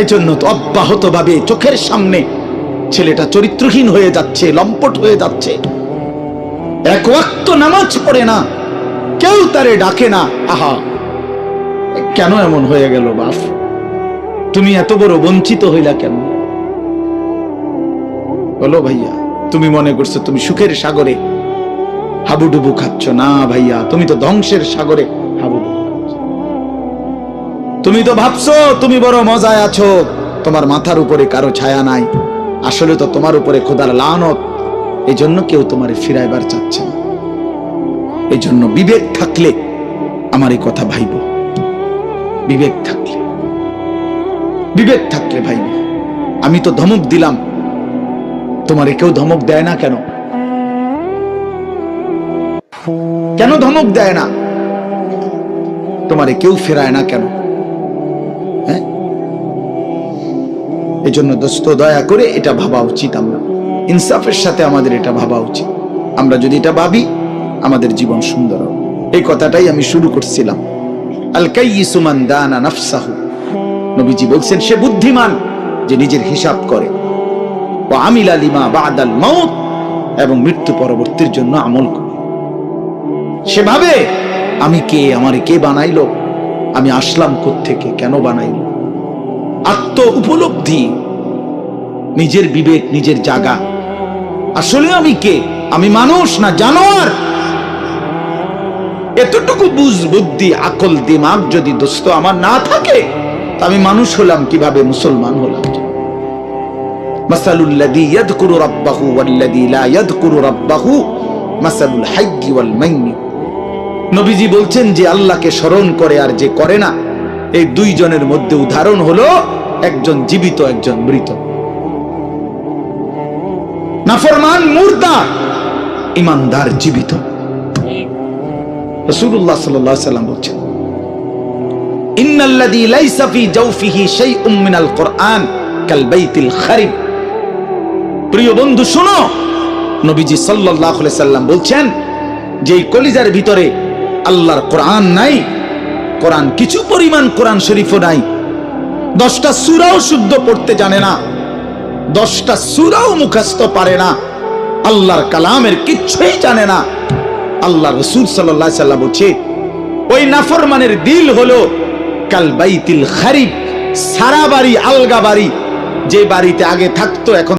এজন্য তো অব্যাহতভাবে চোখের সামনে ছেলেটা চরিত্রহীন হয়ে যাচ্ছে, লম্পট হয়ে যাচ্ছে, এক ওয়াক্ত নামাজ পড়ে না, কেউ তারে ডাকে না। আহা, কেন এমন হয়ে গেল বাপ? তুমি এত বড় বঞ্চিত হইলা কেন? বলো ভাইয়া, তুমি মনে করছো তুমি সুখের সাগরে হাবুডুবু খাচ্ছ? না ভাইয়া, তুমি তো ধ্বংসের সাগরে হাবুডুবু খাচ্ছ। তুমি তো ভাবছো তুমি বড় মজায় আছো, তোমার মাথার উপরে কারো ছায়া নাই। আসলে তো তোমার উপরে খোদার লানত। এই জন্য কেউ তোমারে ফিরাইবার চাচ্ছে না। এই জন্য বিবেক থাকলে আমার এই কথা ভাইব, বিবেক থাকলে ভাইব। আমি তো ধমক দিলাম, তোমারে কেউ ধমক দেয় না কেন? কেন ধমক দেয় না? তোমারে কেউ ফেরায় না কেন? হ্যাঁ, এই জন্য দোস্ত দয়া করে এটা ভাবা উচিত। আমরা ইনসাফের সাথে আমাদের এটা ভাবা উচিত। আমরা যদি এটা ভাবি, আমাদের জীবন সুন্দর হবে। এই কথাটাই আমি শুরু করছিলাম। আল কাইয়িসু মান দানা নাফসাহু, নবীজি বলছেন সে বুদ্ধিমান যে নিজের হিসাব করে। ওয়া আমিলা লিমা বাদাল মাউত, এবং মৃত্যু পরবর্তীর জন্য আমল করে। সেভাবে আমি কে, আমারে কে বানাইলো, আমি আসলাম কোত্থেকে, কেন বানাইলো, আত্ম উপলব্ধি, নিজের বিবেক, নিজের জাগা। আসলে আমি কে? আমি মানুষ না জানোয়ার? এতটুকু বুঝ, বুদ্ধি, আকল, দিমাগ যদি দোস্ত আমার না থাকে, আমি মানুষ হলাম কিভাবে, মুসলমান হলাম? মাসালুল্লাযী ইয়াযকুরু রাব্বাহু ওয়াল্লাযী লা ইয়াযকুরু রাব্বাহু মাসালুল হাইয়্যি ওয়াল মাইয়্যিত। নবীজি বলছেন যে আল্লাহকে স্মরণ করে আর যে করে না, এই দুইজনের মধ্যে উদাহরণ হলো একজন জীবিত, একজন মৃত। নাফরমান মুর্দা, ঈমানদার জীবিত। রাসূলুল্লাহ সাল্লাল্লাহু আলাইহি ওয়াসাল্লাম বলছেন, ইন্নাল্লাযী লাইসা ফি জাওফিহি শাইউম মিনাল কুরআন কাল বাইতিল খারিব। প্রিয় বন্ধু শোনো, নবীজি সাল্লাল্লাহু আলাইহি ওয়াসাল্লাম বলছেন যে এই কলিজার ভিতরে আল্লাহর কোরআন নাই, কোরআন কিছু পরিমাণ কোরআন শরীফও নাই, 10টা সূরাও শুদ্ধ পড়তে জানে না, 10টা সূরাও মুখস্থ পারে না, আল্লাহর কালামের কিচ্ছুই জানে না। আল্লাহ রাসূল সাল্লাল্লাহু আলাইহি ওয়াসাল্লাম বলছে ওই নাফরমানের দিল হলো কাল বাইতিল খারিব, সারা বাড়ি, আলগা বাড়ি, যে বাড়িতে আগে থাকতো এখন